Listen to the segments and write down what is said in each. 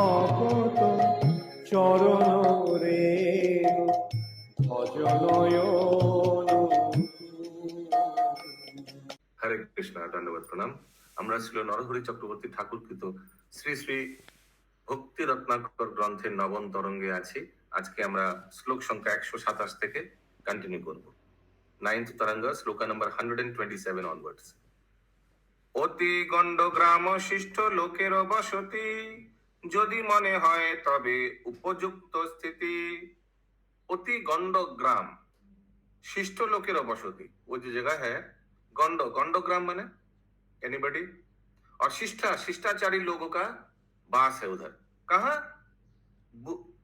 ভকত চরণ রে ভজনয়ন। হরে কৃষ্ণ, ধন্যবাদ, প্রণাম। আমরা ছিল নরহরি চক্রবর্তী ঠাকুরকৃত শ্রী শ্রী ভক্তি রত্নাকর গ্রন্থের নবম তরঙ্গে আছি। আজকে আমরা শ্লোক সংখ্যা 127 থেকে কন্টিনিউ করব। 9th তরঙ্গ, শ্লোকা নম্বর 127 অনওয়ার্ডস। অতি গণ্ড গ্রাম শিষ্ট লোকের বসতি, যদি মনে হয় তবে উপযুক্ত স্থিতি। অতি গণ্ড গ্রাম शिष्ट लोकेर बसती, वो जो जगह है गंडो, गंडोग्राम माने एनीबडी, और शिष्टाचारी लोगों का बास है उधर। कहा?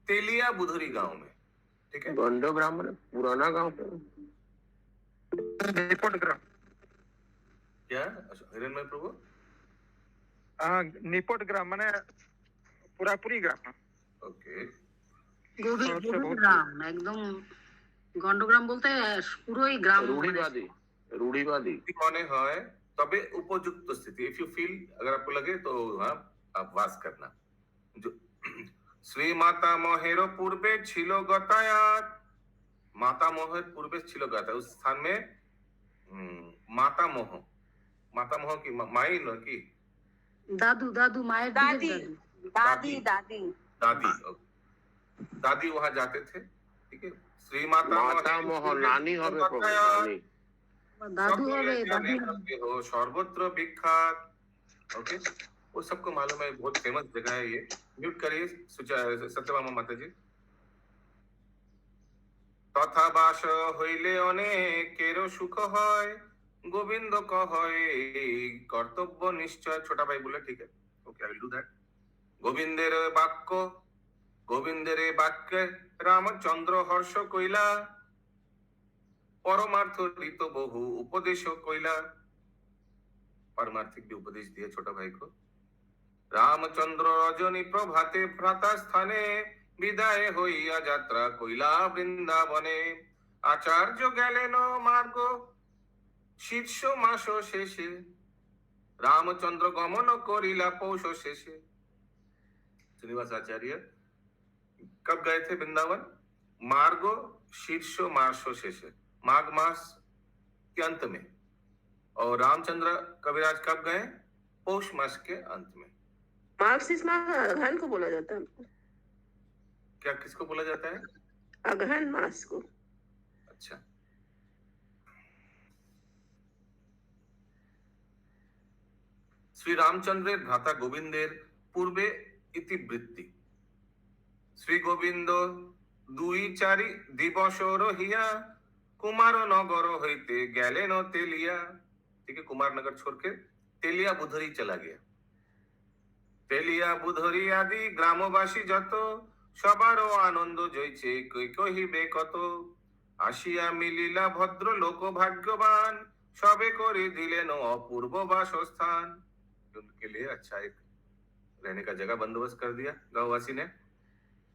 तेलिया बुधरी गांव में। ठीक है, गंडोग्राम माने पुराना गांव। निपट ग्राम क्या हिरणमय प्रभु? निपट ग्राम माने पूरापुरी ग्राम। ओके, গ্রাম একদম গন্ডগ্রাম বলতে পুরোই গ্রাম, रूढ़ीवादी माने है तबे उपयुक्त स्थिति। इफ यू फील, अगर आपको लगे तो हाँ आप वास करना। जो श्री माता मोहेर पूर्वे छिलो गतायात, माता मोहेर पूर्वे छिलो गतायात, उस स्थान में माता मोह की माई न की দাদু মায়ের दादी दादी दादी दादी दादी वहां जाते थे। ठीक है, श्री माता मोह नानी হবে প্রভু, नानी দাদু হবে, দাদি हो सर्वत्र विख्यात। ओके, वो सबको मालूम है, बहुत फेमस जगह है ये। म्यूट करिए सत्यभामा माता जी। तथा बास হইলে অনেকেরও সুখ হয়, গোবিন্দ কহে কর্তব্য নিশ্চয়। छोटा भाई बोले ठीक है, okay I will do that. গোবিন্দের বাক্যে রামচন্দ্র হর্ষ কইলা, परमार्थ ऋत बहु उपदेश कोइला। पारमार्थिक भी उपदेश दिया छोटा भाई को। रामचंद्र रजनी प्रभाते भ्राता स्थाने, विदाय হইয়া যাত্রা কইলা বৃন্দাবনে। आचार्य গেলেন मार्ग শীর্ষ মাস শেষে, रामचंद्र गमन करिला पौष शेषे। श्रीनिवास आचार्य कब गए थे वृंदावन? मार्ग शीर्ष मास शेषे, माघ मास के अंत में। और रामचंद्र कविराज कब गए? पौष मास के अंत में। मार्क्सिस माह अगहन को बोला जाता है। क्या किसको बोला जाता है? अगहन मास को। अच्छा, श्री रामचंद्रेर भ्राता गोविंदेर पूर्वे इतिवृत्ति। श्री गोविंद 2-4 दिवस रहिया, कुमार नगर হইতে গেলেন তেলিয়া। ठीक है, कुमार नगर छोड़ के तेलिया बुधरी चला गया। তেলিয়া বুধরি আদি গ্রামবাসী যত, সবারও আনন্দ জইছে কহিবে কত। আসিয়া মিলিলা ভদ্র লোক ভাগ্যবান, সবে করে দিলেন অপূর্ব বাসস্থান। उनके लिए अच्छा एक रहने का जगह बंदोबस्त कर दिया गांववासी ने।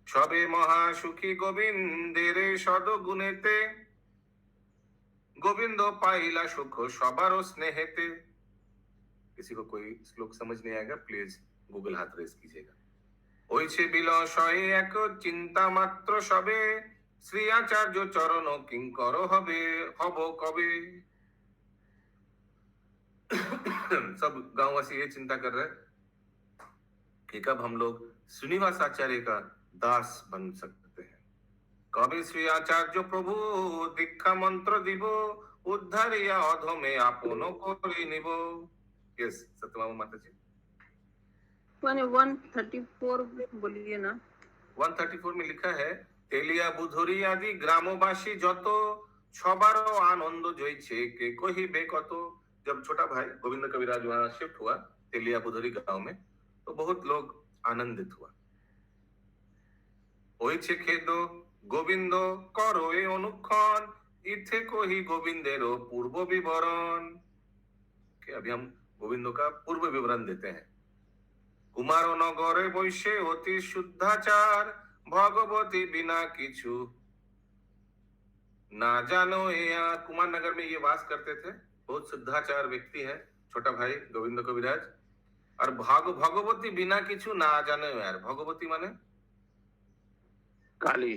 সবে মহাসুখী গোবিন্দের সদগুণেতে, गोविंद पाइला सुख सबारो स्नेहेते। किसी को कोई श्लोक समझ नहीं आएगा, प्लीज गूगल हाथ रेस कीजिएगा। ওইছে বিলসয়ে এক চিন্তা মাত্র সবে, শ্রী আচার্য চরণ কিঙ্কর হবে হব কবে। सब गांववासी ये चिंता कर रहे कि कब हम लोग श्रीनिवास आचार्य का दास बन सकते हैं। कभी श्री आचार्य प्रभु दीक्षा मंत्र দিব, उद्धारिया अधमे आपन করে নিব। यस सत्यभामा माता जी। 134 बोलिए ना। 134 में लिखा है, তেলিয়া বুধরি আদি গ্রামবাসী যত, সবারও আনন্দ জইছে কে কহিবে কত। जब छोटा भाई गोविंद कविराज वहां शिफ्ट हुआ तेलिया बुधरी गांव में, तो बहुत लोग आनंदित हुआ। হইছে খেদ গোবিন্দ করো এ অনুক্ষণ, इथे कोही गोविंदेरो पूर्व विवरण। अभी हम गोविंदो का पूर्व विवरण देते हैं। कुमार नगरे বৈশে অতি শুদ্ধাচার, भगवती बिना किछु ना जानो या। कुमार नगर में ये वास करते थे, बहुत शुद्धाचार व्यक्ति है छोटा भाई गोविंद कविराज। আর ভগবতী বিনা কিছু না জানে আর ভগবতী মানে काली।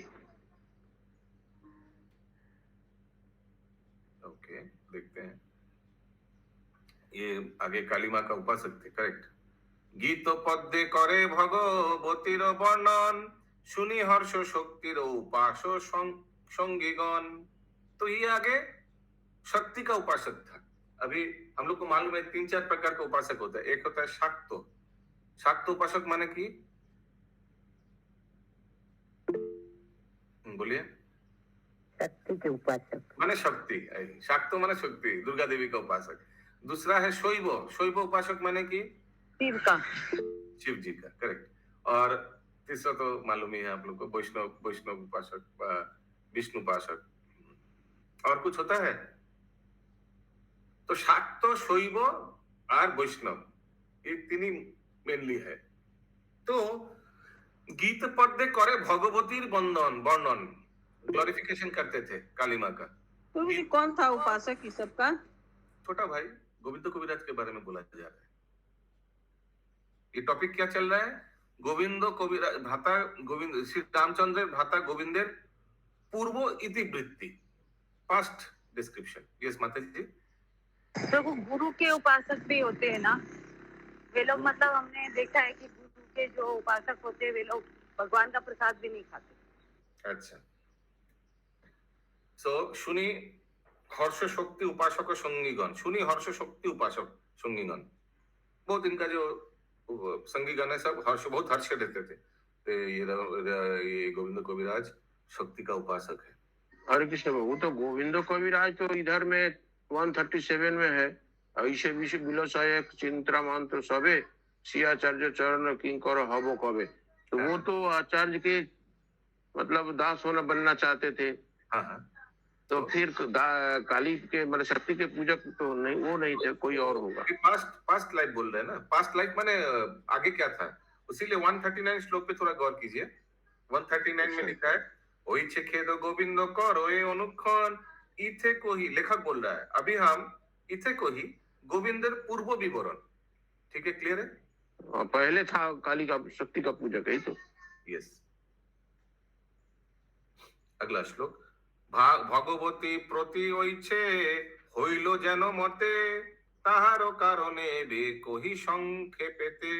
ओके, देखते हैं। ये आगे काली माँ का उपासक थे, करेक्ट। गीत पद्ये करे भगवतीर वर्णन, सुनी हर्ष शक्तिर उपास संगीगण। तो ये आगे शक्ति का उपासक था। अभी हम लोग को मालूम है 3-4 प्रकार का उपासक होता है। एक होता है शाक्त। शाक्त उपासक माने की बोलिए। शक्ति के उपासक माने शक्ति, शाक्त माने शक्ति, दुर्गा देवी का उपासक। दूसरा है शैव। शैव उपासक माने की शिव का, शिव जी का, करेक्ट। और तीसरा तो मालूम ही है आप लोग को, वैष्णव उपासक, विष्णु उपासक। और कुछ होता है? तो शाक्त, शैव और वैष्णव, ये तीन ही मेनली है। तो गीत पद्य करे भगवतीर वर्णन, ग्लोरिफिकेशन करते थे काली माँ का। तो ये कौन था उपासक इस सब का? छोटा भाई गोविंद कविराज के बारे में बोला जा रहा है। ये टॉपिक क्या चल रहा है? गोविंद कविराज भ्राता गोविंद, श्री रामचंद्र भ्राता गोविंदेर पूर्व इतिवृत्ति, पास्ट डिस्क्रिप्शन। यस माता जी। प्रभु गुरु के उपासक भी होते हैं ना वे लोग, मतलब हमने देखा है कि गुरु के जो उपासक होते हैं वे लोग भगवान का प्रसाद भी नहीं खाते। अच्छा, सो শুনি हर्ष शक्ति उपासक संगीगण। सुनी हर्ष शक्ति उपासक संगीगण, बहुत इनका जो संगीगण है सब बहुत हर्ष देते थे। तो ये गोविंद कविराज शक्ति का उपासक है। हरे कृष्ण बाबू, तो गोविंद कविराज तो इधर में 137 में है। ऐसे विश्व बिलसाय चिंत्रा मंत्र सबे सियाचार्य चरण किंकर हबो कबे। तो वो तो आचार्य के मतलब दास होना बनना चाहते थे। हाँ हाँ, तो फिर काली के मतलब शक्ति के पूजक तो नहीं, वो नहीं थे, कोई और होगा। पास्ट लाइफ बोल रहे हैं ना। पास्ट लाइफ माने आगे क्या था, उसीलिए 139 श्लोक पे थोड़ा गौर कीजिए। 139 में लिखा है ওই ছে খেদ গোবিন্দ করো এ অনুক্ষণ ইথে কহি। लेखक बोल रहा है अभी हम इथे कही गोविंदर पूर्व विवरण। ठीक है, क्लियर है? पहले था काली का शक्ति का पूजक है तो। यस। अगला श्लोक। भगवती प्रति ओइछे হইল যেন মতে, তাহার কারণে বে কহি সংক্ষেপেতে।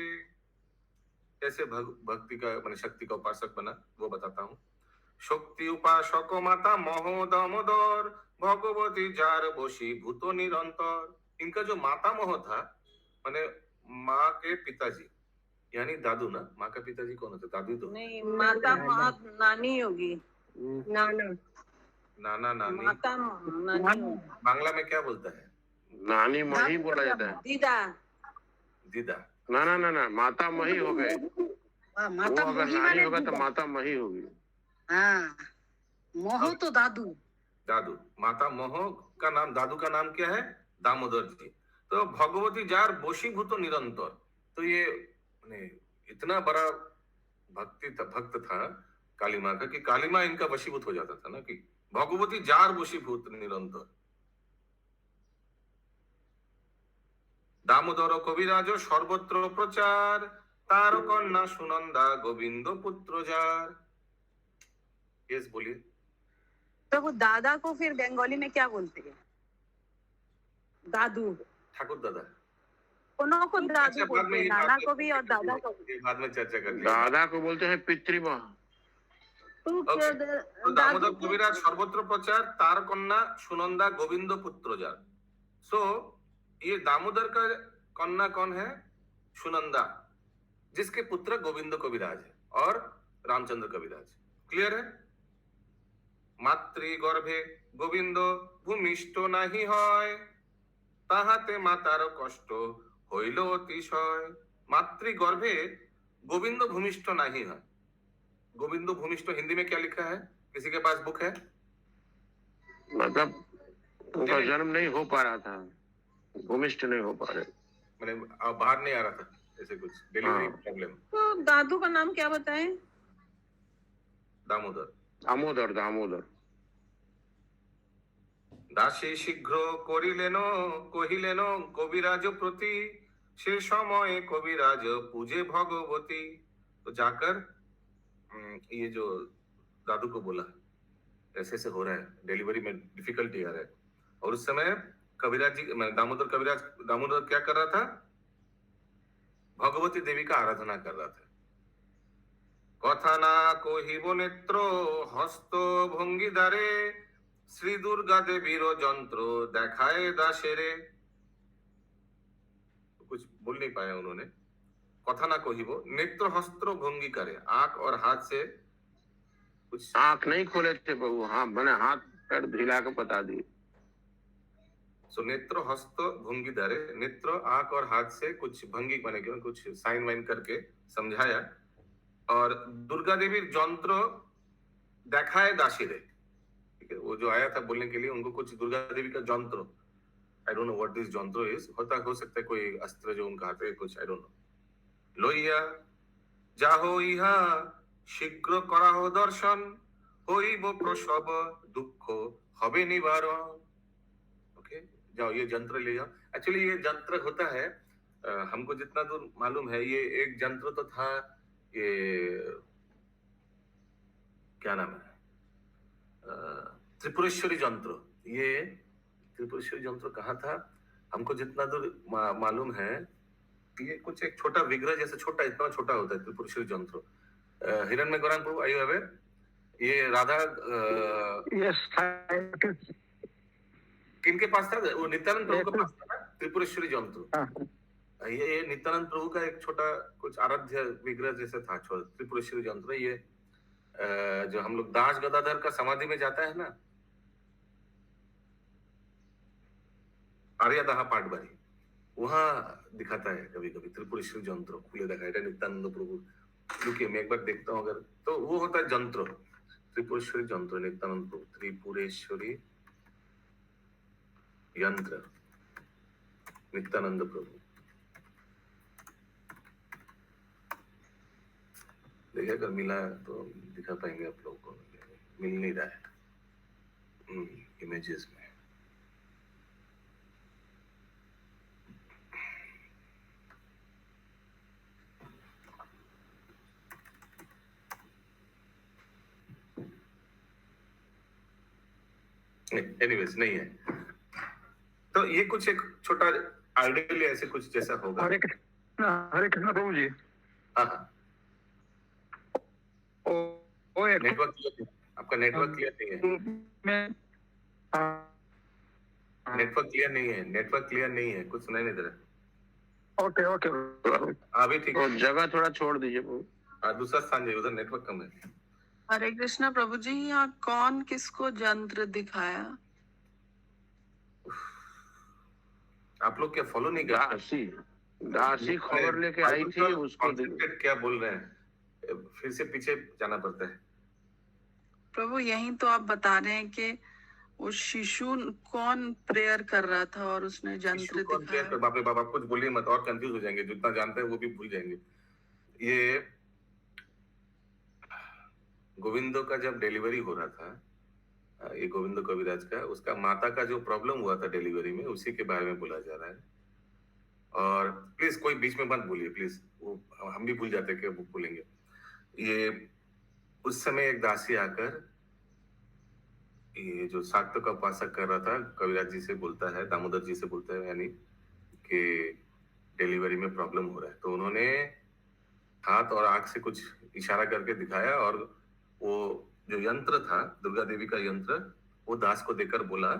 कैसे भक्ति का माने शक्ति का उपासक बना वो बताता हूँ। शक्ति उपासक माता महो दामोदर, भगवती जार बशी भूत निरंतर। इनका जो माता मोह था माने माँ के पिताजी, यानी दादू ना। माँ का पिताजी कौन होता? दादू तो नहीं, माता नानी होगी। नाना नाना नानी। माता नानी, बांग्ला में क्या बोलता है? नानी मही बोला जाता है। दीदा दीदा। ना ना ना ना, माता मही हो गए। माता वो अगर मोही नानी माने होगा तो दीदा। माता मही होगी। हाँ, मोह तो दादू। दादू। माता मोह का नाम, दादू का नाम क्या है? दामोदर जी। तो भगवती जार वशीभूत निरंतर। तो ये इतना बड़ा भक्त था काली माँ का कि काली माँ इनका वशीभूत हो जाता था ना, कि भगवती जार वशीभूत निरंतर। दामोदर कविराज सर्वत्र प्रचार, तार कन्या सुनंदा गोविंद पुत्र जार। यस बोलिए। प्रभु दादा को फिर बंगाली में क्या बोलते हैं? दादू। ठाकुर दादा। दोनों को दादू अच्छा, बाद बोलते में हैं, ये नाना बात को भी और दादा को भी। ये बाद में चर्चा कर लेंगे। दादा को बोलते हैं पितृमा। तो Okay. तो दामोदर कविराज सर्वत्र प्रचार, तार कन्या सुनंदा गोविंद पुत्र जार। सो ये दामोदर का कन्या कौन है? सुनंदा, जिसके पुत्र गोविंद कविराज है और रामचंद्र कविराज। क्लियर है? मातृ गर्भे गोविंद भूमिष्ठ नहीं হয়, তাহাতে মাতার কষ্ট হইল অতিশয়। मातृ गर्भे गोविंद भूमिष्ठ नहीं है। गोविंद भूमिष्ठ हिंदी में क्या लिखा है? किसी के पास बुक है? मतलब उनका जन्म नहीं हो पा रहा था, भूमिष्ठ नहीं हो पा रहे। मैंने बाहर नहीं आ रहा था, ऐसे कुछ डिलीवरी हाँ। प्रॉब्लम। तो दादू का नाम क्या बताएं? दामोदर। दामोदर दामोदर। দাসী শীঘ্র করিলেন কহিলেন কবিরাজ প্রতি, সে সময়ে কবিরাজ पूजे भगवती। तो जाकर ये जो दादू को बोला ऐसे ऐसे हो रहा है, डिलीवरी में डिफिकल्टी आ रहा है। और उस समय कविराज जी दामोदर क्या कर रहा था? भगवती देवी का आराधना कर रहा था। कथा ना कहिब नेत्र हस्त भंगी द्वारे श्री दुर्गा देवीर जंत्र देखाए दासेरे। कुछ बोल नहीं पाया उन्होंने। कथा ना कहिब नेत्र हस्त भंगी करे, आंख और हाथ से कुछ आंख नहीं खोले थे बहू, हाँ मैंने हाथ पैर ढिला के बता दिए। सो नेत्र हस्त भंगी द्वारे, नेत्र आंख और हाथ से कुछ भंगी बने के कुछ साइन वाइन करके समझाया। और दुर्गा देवी जंत्र देखाए दासीरे, ठीक है, वो जो आया था बोलने के लिए उनको कुछ दुर्गा देवी का जंत्र, I don't know what this jantra is, हो सकता है कोई अस्त्र जो उनका हाथ है, कुछ आई डोंट नो। লইয়া যাহো ইহা শীঘ্র করাহো দর্শন, হইব প্রসব দুঃখ হবে নিবারণ। ओके, जाओ ये जंत्र ले जाओ। एक्चुअली ये जंत्र होता है हमको जितना दूर मालूम है, ये एक जंत्र तो था, ये क्या नाम है, त्रिपुरेश्वरी जंत्र। ये त्रिपुरेश्वरी जंत्र कहाँ था हमको जितना दूर मालूम है, ये कुछ एक छोटा विग्रह जैसे छोटा, इतना छोटा होता है त्रिपुरेश्वरी जंत्र। हिरण्मय गौरांग प्रभु, आयु अवेयर? ये राधा किनके पास था? वो नित्यानंद प्रभु के पास था ना, त्रिपुरेश्वरी जंत्र। ये नित्यानंद प्रभु का एक छोटा कुछ आराध्य विग्रह जैसे था, त्रिपुरेश्वरी जंत्र। ये जो हम लोग दास गदाधर का समाधि में जाता है ना, आर्यदाह पाटबारी, वहां दिखाता है कभी कभी त्रिपुरेश्वरी जंत्र खुले दिखाई है नित्यानंद प्रभु। रुकिए मैं एक बार देखता हूँ, अगर तो वो होता है जंत्र, त्रिपुरेश्वरी जंत्र, नित्यानंद प्रभु त्रिपुरेश्वरी यंत्र, नित्यानंद प्रभु। देखिए अगर मिला तो दिखा पाएंगे आप लोगों को, मिल नहीं रहा है इमेजेस में। एनीवेज नहीं है, तो ये कुछ एक छोटा आइडियली ऐसे कुछ जैसा होगा। हरे कृष्ण प्रभु जी। हाँ हाँ, वो एक नेटवर्क क्लियर, आपका नेटवर्क क्लियर नहीं है, नेटवर्क क्लियर नहीं है, नेटवर्क क्लियर नहीं है, कुछ सुनाई नहीं दे रहा। ओके ओके, अभी ठीक तो है, जगह थोड़ा छोड़ दीजिए बहू। दूसरा स्थान जाइए, उधर नेटवर्क कम है। हरे कृष्णा प्रभु जी, यहाँ कौन किसको जंत्र दिखाया? आप लोग क्या फॉलो नहीं कर? दासी खबर लेके आई थी, उसको क्या बोल रहे हैं, फिर से पीछे जाना पड़ता है। प्रभु यही तो आप बता रहे हैं कि वो शिशु कौन प्रेयर कर रहा था और उसने जंत्र दिखाया। बाप रे बाप, आप कुछ बोलिए मत और कंफ्यूज हो जाएंगे, जितना जानते हैं वो भी भूल जाएंगे। ये गोविंदो का जब डिलीवरी हो रहा था, ये गोविंदो कविराज का, उसका माता का जो प्रॉब्लम हुआ था डिलीवरी में, उसी के बारे में बोला जा रहा है। और प्लीज कोई बीच में मत बोलिए प्लीज, वो हम भी भूल जाते हैं कि वो बोलेंगे। ये उस समय एक दासी आकर ये जो शाक्त का उपासक कर रहा था, कविराज जी से बोलता है, दामोदर जी से बोलता है यानी कि डिलीवरी में प्रॉब्लम हो रहा है। तो उन्होंने हाथ और आंख से कुछ इशारा करके दिखाया, और वो जो यंत्र था, दुर्गा देवी का यंत्र, वो दास को देकर बोला,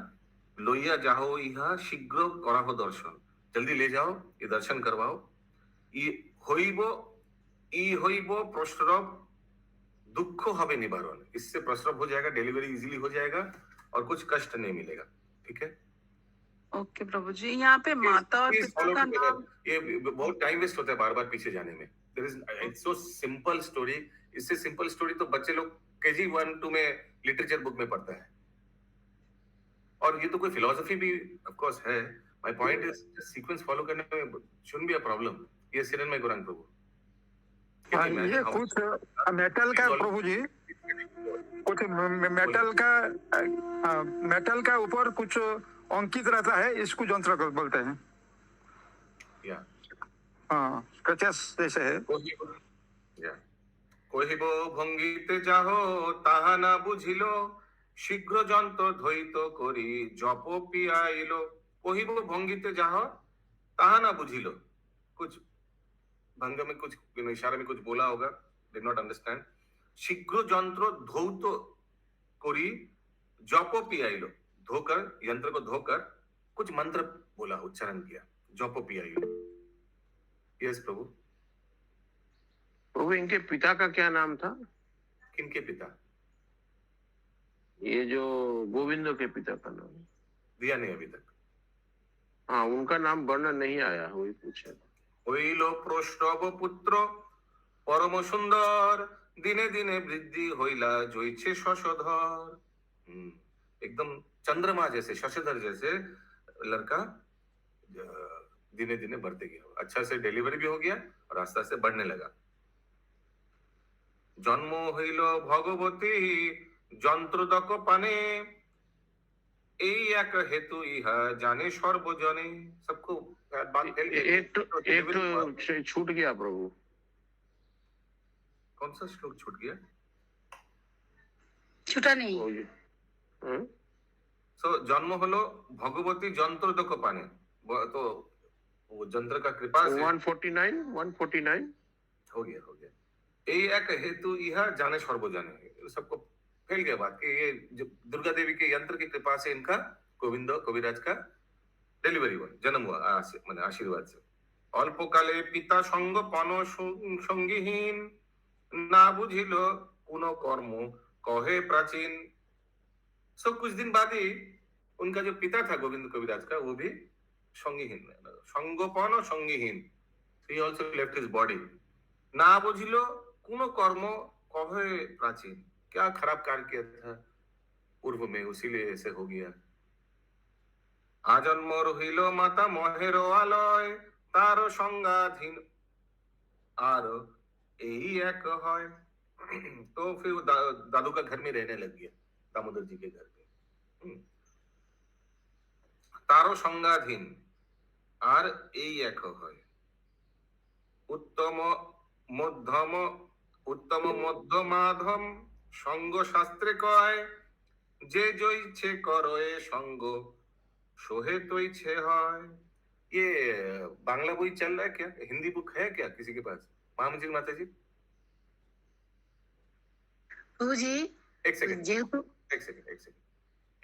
लोइया जाओ इहा शीघ्र कराहो दर्शन, जल्दी ले जाओ, ये दर्शन करवाओ। होइबो प्रसव दुख हबे निवारण, इससे प्रसव हो जाएगा, डिलीवरी इजीली हो जाएगा और कुछ कष्ट नहीं मिलेगा। ठीक है, ओके प्रभु जी। यहाँ पे माता और पिता का नाम, ये बहुत टाइम वेस्ट होता है बार बार पीछे जाने में। इट्स सो सिंपल स्टोरी, इससे सिंपल स्टोरी तो बच्चे लोग केजी 1-2 में लिटरेचर बुक में पढ़ता है, और ये तो कोई फिलोसफी भी ऑफ कोर्स है। My point is sequence follow करने में शुड बी अ प्रॉब्लम। ये हिरण्मय गौरांग प्रभु, ये कुछ मेटल का प्रभु जी, कुछ मेटल का ऊपर कुछ अंकित रहता है, इसको जंत्र बोलते हैं। या हाँ स्क्रचेस जैसे है। কহিব ভঙ্গিতে যাহ তাহা না বুঝিল শীঘ্র যন্ত্র ধৈত করি জপ পিয়াইল কহিব ভঙ্গিতে যাহ তাহা না বুঝিল कुछ भंग में कुछ इशारे में कुछ बोला होगा, डिड नॉट अंडरस्टैंड। शीघ्र यंत्र धौत करी जप पियाइलो, धोकर यंत्र को धोकर कुछ मंत्र बोला, उच्चारण किया, जप पियाइलो। यस प्रभु। प्रभु इनके पिता का क्या नाम था? किनके पिता? ये जो गोविंदो के पिता का नाम दिया नहीं अभी तक। हाँ उनका नाम वर्णन नहीं आया, वही पूछा। হইল প্রষ্টব পুত্র পরম সুন্দর দিনে দিনে বৃদ্ধি হইলা জয়ছে শশধর। एकदम चंद्रमा जैसे, शशधर जैसे लड़का दिने दिने बढ़ते गया, अच्छा से डिलीवरी भी हो गया और आस्ते आस्ते बढ़ने लगा। जन्म हईल भगवती যন্ত্রদক পানে এই এক হেতু ইহা জানে সর্বজনে। सबको बात एक तो छूट गया प्रभु। कौन सा श्लोक छूट गया? छूटा नहीं। सो जन्म हलो भगवती যন্ত্রদক পানে, तो वो যন্ত্র का कृपा से 149 हो गया। এই এক हेतु यह जाने सर्वजने, सबको फैल गया बात कि ये जो दुर्गा देवी के यंत्र की कृपा से इनका गोविंद कविराज का डिलीवरी हुआ, जन्म हुआ, माने आशीर्वाद से। अल्पकाले पिता संग पन संगीहीन ना बुझिल कुन कर्म कहे प्राचीन। सो कुछ दिन बाद ही उनका जो पिता था गोविंद कविराज का, वो भी संगीहीन, संगोपन संगीहीन, he also left his body। ना बुझिलो कुन कर्म कहे प्राचीन, क्या खराब कार्य किया था पूर्व में, उसीलिए ऐसे हो गया। आजन्म रहिल माता महेर आलय तार संगाधीन आर यही एक है। तो फिर वो दादू का घर में रहने लग गया, दामोदर जी के घर पे। तारो संगाधीन आर यही एक है। उत्तम मध्य माधम संग शास्त्रे कय जे जइछे करए संग सोहे तोइछे है। ये बांग्ला बोई चल रहा है क्या? हिंदी बुक है क्या किसी के पास? महामंत्री माता जी प्रभु जी एक सेकंड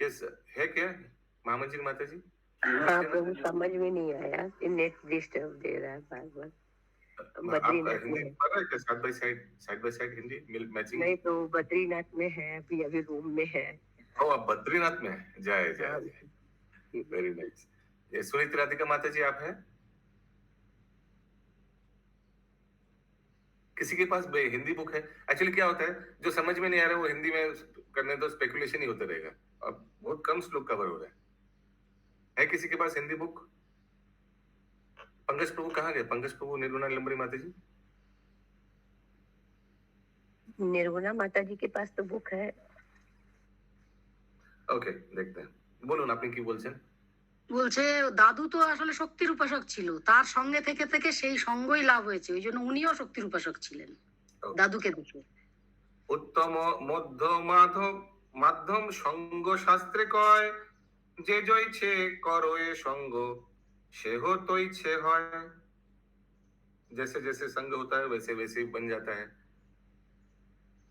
यस है क्या महामंत्री माता जी? हाँ प्रभु समझ में नहीं आया, नेट डिस्टर्ब दे रहा है बार बार। बद्रीनाथ में है। Side by side Hindi matching नहीं तो बद्रीनाथ में है, अभी रूम में है। ओ आप बद्रीनाथ में है, जाए वेरी नाइस। ये सुनीति राधिका माता जी आप हैं? किसी के पास हिंदी बुक है? एक्चुअली क्या होता है, जो समझ में नहीं आ रहा है वो हिंदी में करने तो स्पेकुलेशन ही होता रहेगा, अब बहुत कम श्लोक कवर हो रहा है किसी के पास हिंदी बुक? पंकज प्रभु कहाँ गए? पंकज प्रभु, निर्गुणा लंबरी माता जी? निर्गुणा माता जी के पास तो बुक है। ওকে দেখতে বলুন আপনি কি বলছেন? বলছে দাদু তো আসলে শক্তির উপাসক ছিল, তার সঙ্গে থেকে থেকে সেই সঙ্গই লাভ হয়েছে, ওই জন্য উনিও শক্তির উপাসক ছিলেন দাদুকে দেখে। উত্তম মধ্য মাধ্যম সঙ্গ শাস্ত্রে কয় যে জয়ছে করয়ে সঙ্গ সেহ তৈছে হয়। जैसे जैसे संग होता है वैसे वैसे बन जाता है।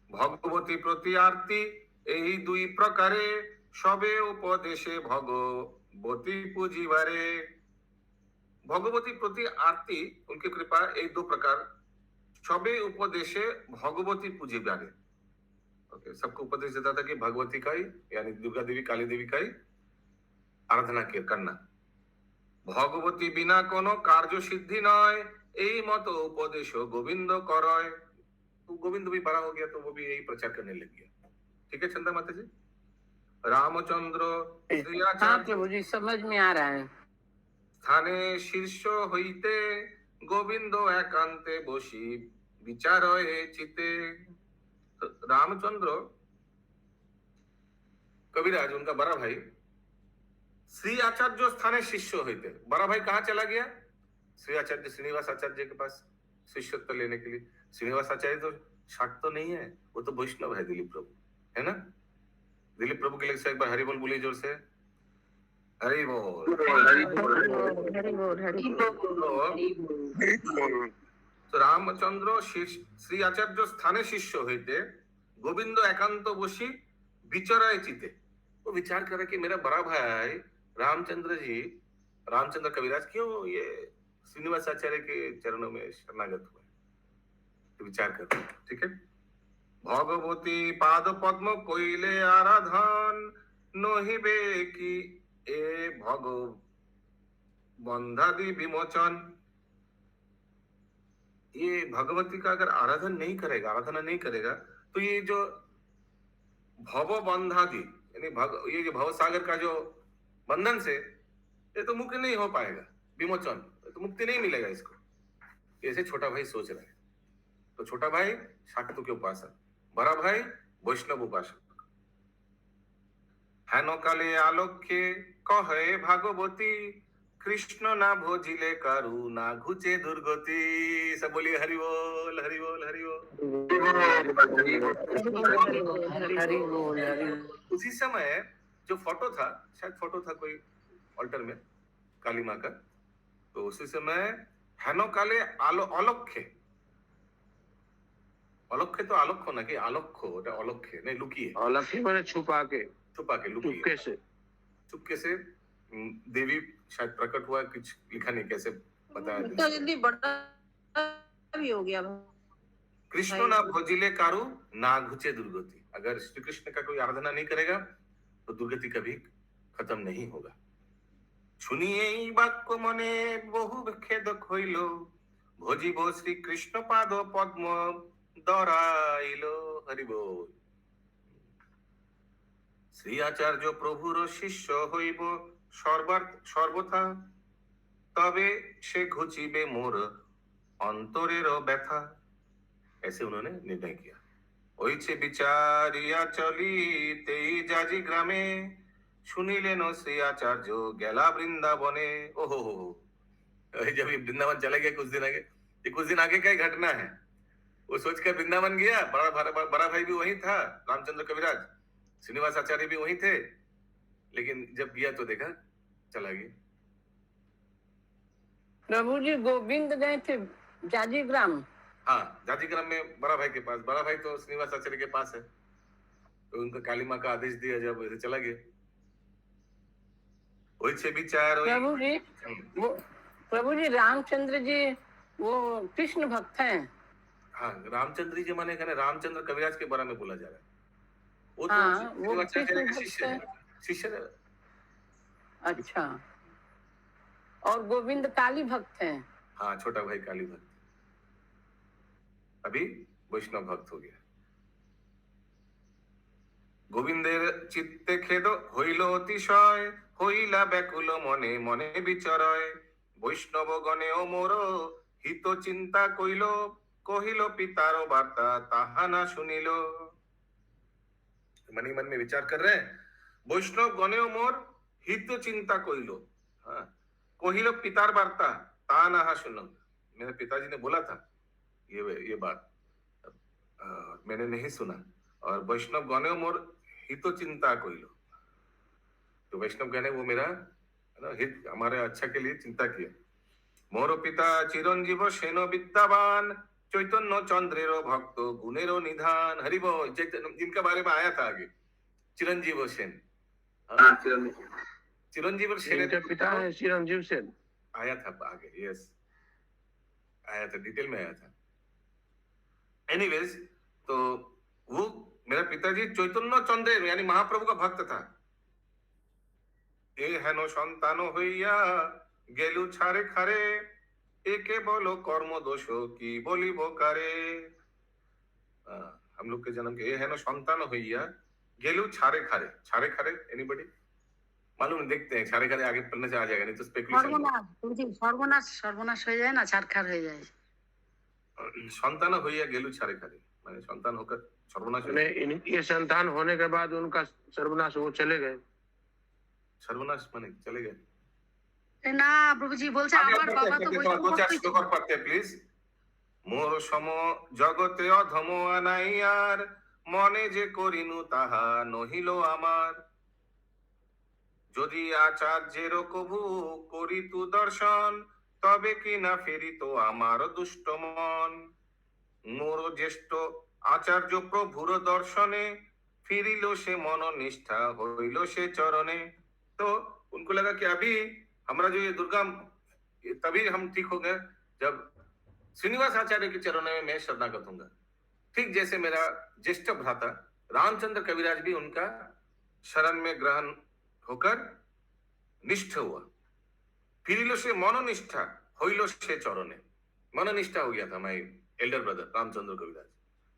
भगवती प्रति आरती यही दुई प्रकारे सबे उपदेशे भगवती पूजिबारे। भगवती प्रति आरती उनकी कृपा एक दो प्रकार, सबे उपदेशे भगवती पूजिबारे। ओके, सबको उपदेश देता था कि भगवती का ही यानी दुर्गा देवी काली देवी का ही आराधना करना। भगवती बिना कोनो कार्य सिद्धि नय यही मत उपदेश गोविंद करय। तो गोविंद भी बड़ा हो गया तो वो भी यही प्रचार करने लग गया। ठीक है चंदा माता जी? रामचंद्र हाँ प्रभु जी समझ में आ रहा है। स्थाने शीर्ष हईते गोविंद एकांते बसी विचारये चिते। तो रामचंद्र कविराज उनका बड़ा भाई श्री आचार्य स्थाने शिष्य होते, बड़ा भाई कहाँ चला गया? श्री आचार्य श्रीनिवास आचार्य के पास शिष्यत्व लेने के लिए। श्रीनिवास आचार्य तो शाक्त तो नहीं है, वो तो वैष्णव है, दिलीप प्रभु है ना। दिलीप प्रभु के लिए एक बार हरि बोल बोलिए जोर से, हरि बोल। তো রামচন্দ্র শ্রী আচার্য স্থানে শিষ্য হইতে गोविंद एकांत बसी विचराय चिते। वो विचार करे कि मेरा बड़ा भाई रामचंद्र कविराज क्यों ये श्रीनिवास आचार्य के चरणों में शरणागत हुआ, तो विचार करते हैं। ठीक है। भगवती पाद पद्म कोइले आराधन नहिबे की ए भग बंधादि विमोचन। ये भगवती का अगर आराधना नहीं करेगा तो ये जो भव बंधादि यानी ये जो भव सागर का जो बंधन से ये तो मुक्ति नहीं हो पाएगा, विमोचन तो मुक्ति नहीं मिलेगा इसको। ऐसे छोटा भाई सोच रहा है। तो छोटा भाई शाक्त के उपासक, बड़ा भाई वैष्णव उपासक। हेन काले आलोक्ये कहे भागवती कृष्ण ना भोजिले कारू ना घुचे दुर्गति। सब बोलिए हरि बोल हरि बोल हरि बोल। उसी समय जो फोटो था, शायद फोटो था कोई ऑल्टर में काली माँ का, तो उसी समय हेनो काले अलक्ष्य तो आलोक होना कि आलोक्य अलक्ष्य नहीं, लुकिए। अलक्ष्य मैंने छुपा के लुकिए, चुपके से देवी शायद प्रकट हुआ, कुछ लिखा नहीं कैसे बताया। तो जल्दी बड़ा भी हो गया। कृष्ण ना भोजिले कारू ना घुचे दुर्गति। अगर श्री कृष्ण का कोई आराधना नहीं करेगा तो दुर्गति कभी खत्म नहीं होगा। सुनिए वाक्य मने बहु खेद खोइलो भोजिबो श्री कृष्ण पाद पद्म दराइलो। हरि बोल। श्री आचार्य प्रभुर शिष्य हইব सर्वथा तबे से घुचिबे मोर अंतरेर व्यथा। ऐसे उन्होंने निर्णय किया। ओइछे विचारिया चलिते जाजी ग्रामे सुनिलेन श्री आचार्य गेला वृंदावने। ओहो जब ये वृंदावन चले गए कुछ दिन आगे का ही घटना है। वो सोच कर वृंदावन गया, बड़ा भाई भी वही था, रामचंद्र कविराज, श्रीनिवास आचार्य भी वही थे, लेकिन जब गया तो देखा चला गया। प्रभु जी गोविंद गए थे जाजीग्राम। हाँ, जाजीग्राम में बड़ा भाई के पास, बड़ा भाई तो श्रीनिवास आचार्य के पास है, तो उनका काली माँ का आदेश दिया, जब वैसे चला गया। वही विचार प्रभु जी रामचंद्र जी वो कृष्ण भक्त हैं। हाँ, रामचंद्र जी माने रामचंद्र कविराज के बारे में बोला जा रहा है। वो हाँ, तो वो शिष्य है। अच्छा, और गोविंद काली भक्त हैं। हाँ, छोटा भाई काली भक्त, अभी वैष्णव भक्त हो गया। गोविंदेर चित्ते खेद हইল অতিশয় হইলা ব্যাকুল মনে মনে বিচরয় বৈষ্ণব গণে মোর হিত চিন্তা কইল কহিল পিতার বার্তা তাহা না শুনিল। मन ही मन में विचार कर रहे हैं, वैष्णव गणे मोर हित चिंता कोइलो, हाँ, कोहिलो पितार वार्ता ता ना सुनो। मेरे पिताजी ने बोला था ये बात, मैंने नहीं सुना। और वैष्णव गणे मोर हित चिंता कोइलो, तो वैष्णव गणे वो मेरा हित, हमारे अच्छा के लिए चिंता किया। मोर पिता चिरंजीव सेन विद्यावान चैतन्य चंद्रेर भक्त गुणेरो निधान। हरि बोल। जिनका बारे में आया था आगे, चिरंजीव सेन। चिरंजीव सेन के पिता है चिरंजीव सेन, आया था आगे। यस, आया था, डिटेल में आया था। एनीवेज, तो वो मेरा पिताजी चैतन्य चंद्रेर यानी महाप्रभु का भक्त था। ए हेनो संतानो हইয়া गेलु छारे खारे एके बोलो कर्म दोषो की बोलिबो कारे। हम लोग के जन्म के है ना संतान হইয়া गेलु छारे खारे एनीबॉडी मालूम नहीं, देखते हैं छारे खारे आगे पढ़ने से आ जाएगा, नहीं तो स्पेकुलेशन। सर्वनाश हो जाए ना, छारखार हो जाए। संतान হইয়া गेलु छारे खारे माने संतान होकर सर्वनाश हो गए। इनके संतान होने के बाद उनका सर्वनाश, वो चले गए। सर्वनाश माने चले गए। না প্রভুজি বলছে আগে আমার পড়তে বাবা তো একটু বৈষ্ণব দু চার ভক্তই শ্লোক ছিল। আর পড়তে প্লিজ। মোর সম জগতে অধম আনাইয়ার, মনে যে করিনু তাহা নহিল আমার। যদি আচার্যের কভু করিতু দর্শন, তবে কি না ফেরিত আমার দুষ্ট মন। মোর জ্যেষ্ঠ আচার্য প্রভুর দর্শনে, फिरिल से मनोनिष्ठा होइल से चरणे। तो उनको लगा कि अभी हमारा जो ये दुर्गा, तभी हम ठीक हो गए जब श्रीनिवास आचार्य के चरणों में मैं शरणागत होऊंगा। ठीक जैसे मेरा ज्येष्ठ भ्राता रामचंद्र कविराज भी उनका शरण में ग्रहण होकर निष्ठ हुआ। फिरिल से मनोनिष्ठा होइल से चरणे, मनोनिष्ठा हो गया था माई एल्डर ब्रदर रामचंद्र कविराज।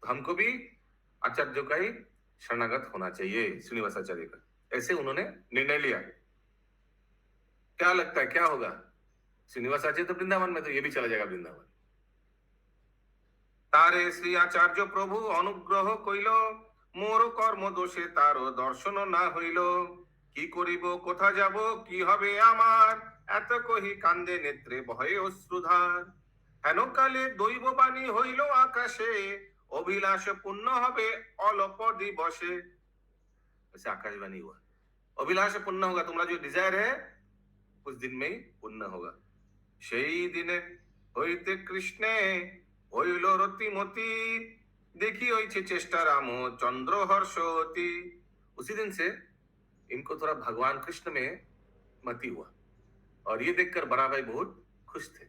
तो हमको भी आचार्य का ही शरणागत होना चाहिए, श्रीनिवास आचार्य का। ऐसे उन्होंने निर्णय लिया। क्या लगता है क्या होगा? श्रीनिवास आचार्य तो वृंदावन में, तो ये भी चला जाएगा वृंदावन। तारे श्री आचार्य प्रभु अनुग्रह कइल, मोर कर्म दोषे तार दर्शन ना हইল। কি করিব কোথা যাব কি হবে আমার, এত কহি কান্দে নেত্রে ভয়ে অশ্রুধার। হেন কালে দৈববাণী হইল আকাশে, अभिलाष पूर्ण হবে অল্প দিবসে। ऐसे आकाशवाणी हुआ, अभिलाष पूर्ण होगा, तुम्हारा जो डिजायर है कुछ दिन में ही पूर्ण होगा। সেই দিনে হইতে কৃষ্ণে হইল রতিমতি, দেখি হইছে চেষ্টা রাম চন্দ্র হর্ষতি। उसी दिन से इनको थोड़ा भगवान कृष्ण में मति हुआ, और ये देखकर बड़ा भाई बहुत खुश थे।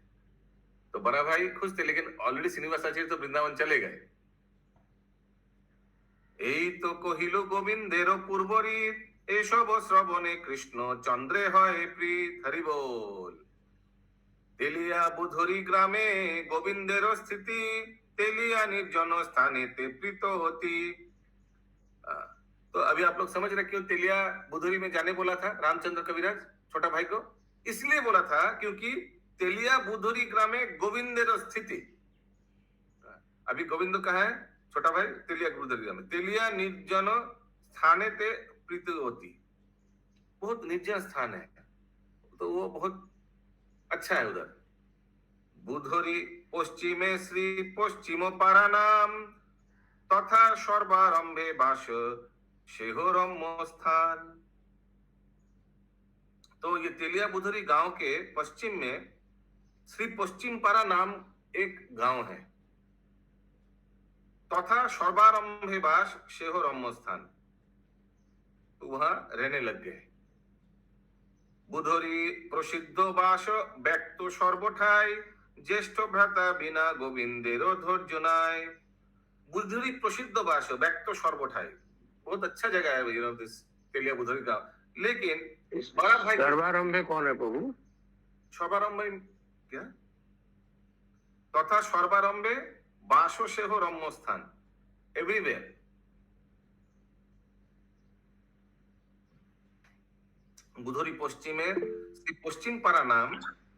तो बड़ा भाई खुश थे, लेकिन ऑलरेडी श्रीनिवास आचार्य तो वृंदावन चले गए। এই তো কহিল গোবিন্দের পূর্বরীত, এসব শ্রবণে কৃষ্ণ চন্দ্রে হয় প্রীত। হরি বল। তেলিয়া বুধরি গ্রামে গোবিন্দের স্থিতি, তেলিয়া निर्जन स्थाने ते प्रीत होती। तो अभी आप लोग समझ रहे क्यों तेलिया बुधरी में जाने बोला था रामचंद्र कविराज छोटा भाई को? इसलिए बोला था क्योंकि तेलिया बुधरी ग्रामे गोविंदेर स्थिति। अभी गोविंद कहाँ है छोटा भाई? तेलिया बुधरी ग्रामे। तेलिया निर्जन स्थाने ते प्रीत होती, बहुत निर्जन स्थान है, तो वो बहुत अच्छा है उधर। बुधरी पश्चिमे श्री पश्चिम पारा नाम, तथा सर्वारंभे बास शेहोरम स्थान। तो ये तेलिया बुधरी गांव के पश्चिम में श्री पश्चिम पारा नाम एक गांव है, तथा सर्वारंभे बास शेहोरम स्थान। तो वहां रहने लग गए। बुधरी प्रसिद्ध बास व्यक्त सर्वठाई, ज्येष्ठ भ्राता बिना गोविंदेर धैर्य नाय। बुधरी प्रसिद्ध बास व्यक्त सर्वठाई, बहुत अच्छा जगह है भैया दिस तेलिया बुधरी गांव। लेकिन बड़ा भाई सर्वारंभे कौन है प्रभु? सर्वारंभे क्या? तथा सर्वारंभे बासो सेहो रम्य स्थान, एवरीवेयर। बुधरी पश्चिमे श्री पश्चिम पारा नाम,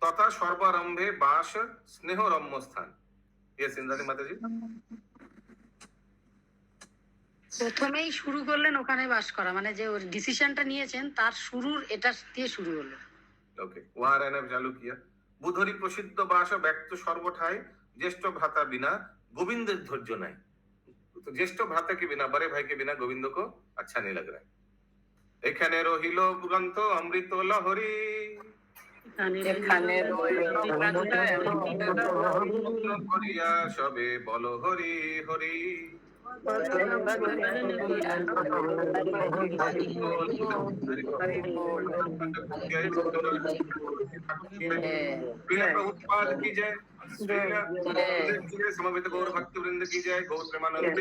तथा सर्वारंभे बास स्नेह रम्य स्थान। यस इंद्राणी माता जी। প্রথমেই শুরু করলেন ওখানে বাস করা, মানে যে ওর ডিসিশনটা নিয়েছেন তার শুরুর এটা দিয়ে শুরু হলো। ओके, वहां रहना चालू किया। बुधरी प्रसिद्ध बास व्यक्त सर्वठाई, ज्येष्ठ भ्राता बिना गोविंद धैर्य नहीं। तो ज्येष्ठ भ्राता के बिना, बड़े भाई के बिना गोविंद को अच्छा नहीं लग रहा है। এখানে রহিল গ্রন্থ অমৃত লহরী, এখানে করিয়া সবে বল হরি হরি। प्रभुपाद की जय, समवेत गौर भक्त वृंद की जय, गौ प्रेमानंद।